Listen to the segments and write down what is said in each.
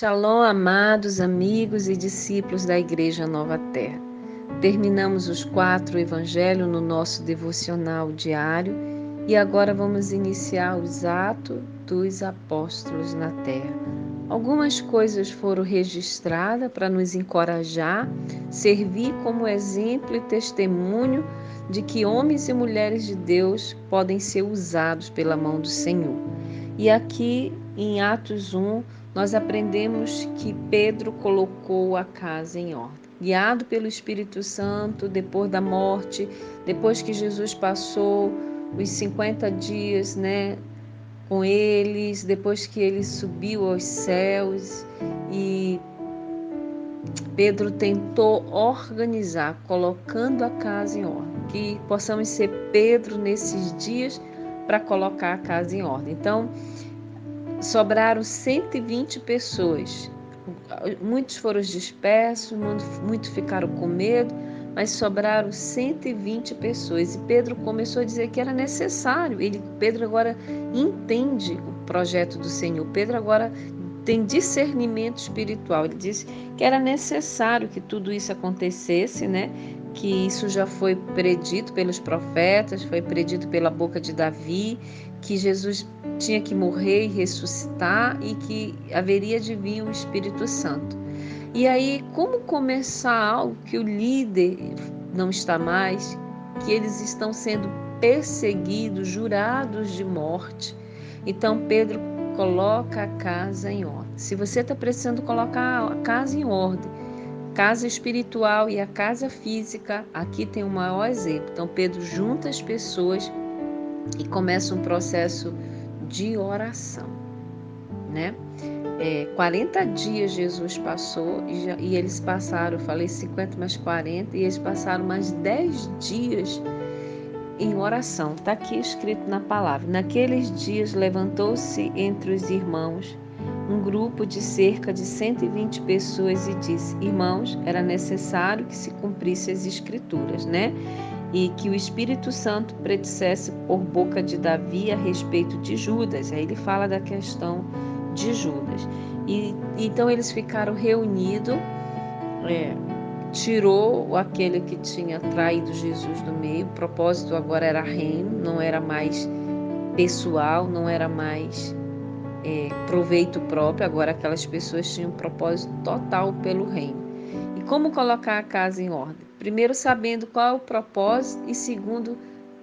Shalom, amados amigos e discípulos da Igreja Nova Terra. Terminamos os 4 evangelhos no nosso devocional diário e agora vamos iniciar os Atos dos Apóstolos na Terra. Algumas coisas foram registradas para nos encorajar, servir como exemplo e testemunho de que homens e mulheres de Deus podem ser usados pela mão do Senhor. E aqui em Atos 1, nós aprendemos que Pedro colocou a casa em ordem. Guiado pelo Espírito Santo, depois da morte, depois que Jesus passou os 50 dias, com eles, depois que ele subiu aos céus, e Pedro tentou organizar, colocando a casa em ordem. Que possamos ser Pedro nesses dias para colocar a casa em ordem. Então, sobraram 120 pessoas. Muitos foram dispersos, muitos ficaram com medo, mas sobraram 120 pessoas. E Pedro começou a dizer que era necessário. Pedro agora entende o projeto do Senhor. Pedro agora tem discernimento espiritual. Ele disse que era necessário que tudo isso acontecesse, que isso já foi predito pelos profetas, foi predito pela boca de Davi, que Jesus tinha que morrer e ressuscitar e que haveria de vir o Espírito Santo. E aí, como começar algo que o líder não está mais, que eles estão sendo perseguidos, jurados de morte? Então, Pedro coloca a casa em ordem. Se você está precisando colocar a casa em ordem, casa espiritual e a casa física, aqui tem o maior exemplo. Então, Pedro junta as pessoas e começa um processo de oração, 40 dias Jesus passou e eles passaram, eu falei 50 mais 40, e eles passaram mais 10 dias em oração. Está aqui escrito na palavra. Naqueles dias levantou-se entre os irmãos um grupo de cerca de 120 pessoas e disse: irmãos, era necessário que se cumprisse as escrituras, e que o Espírito Santo predissesse por boca de Davi a respeito de Judas. Aí ele fala da questão de Judas. E então eles ficaram reunidos, tirou aquele que tinha traído Jesus do meio. O propósito agora era reino, não era mais pessoal, não era mais proveito próprio. Agora aquelas pessoas tinham um propósito total pelo reino. E como colocar a casa em ordem? Primeiro, sabendo qual é o propósito, e segundo,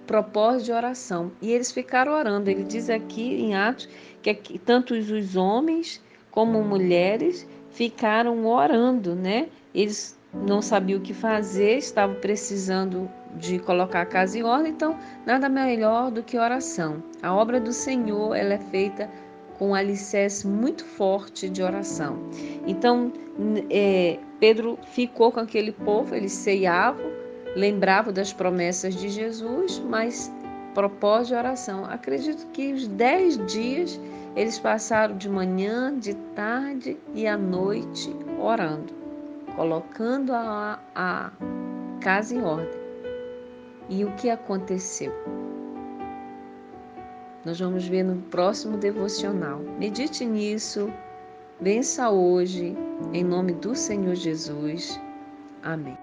propósito de oração. E eles ficaram orando. Ele diz aqui em Atos que tanto os homens como mulheres ficaram orando, Eles não sabiam o que fazer, estavam precisando de colocar a casa em ordem, então nada melhor do que oração. A obra do Senhor, ela é feita com um alicerce muito forte de oração. Então, Pedro ficou com aquele povo, eles ceiavam, lembravam das promessas de Jesus, mas propósito de oração. Acredito que os 10 dias eles passaram de manhã, de tarde e à noite orando, colocando a casa em ordem. E o que aconteceu? Nós vamos ver no próximo devocional. Medite nisso, vença hoje, em nome do Senhor Jesus. Amém.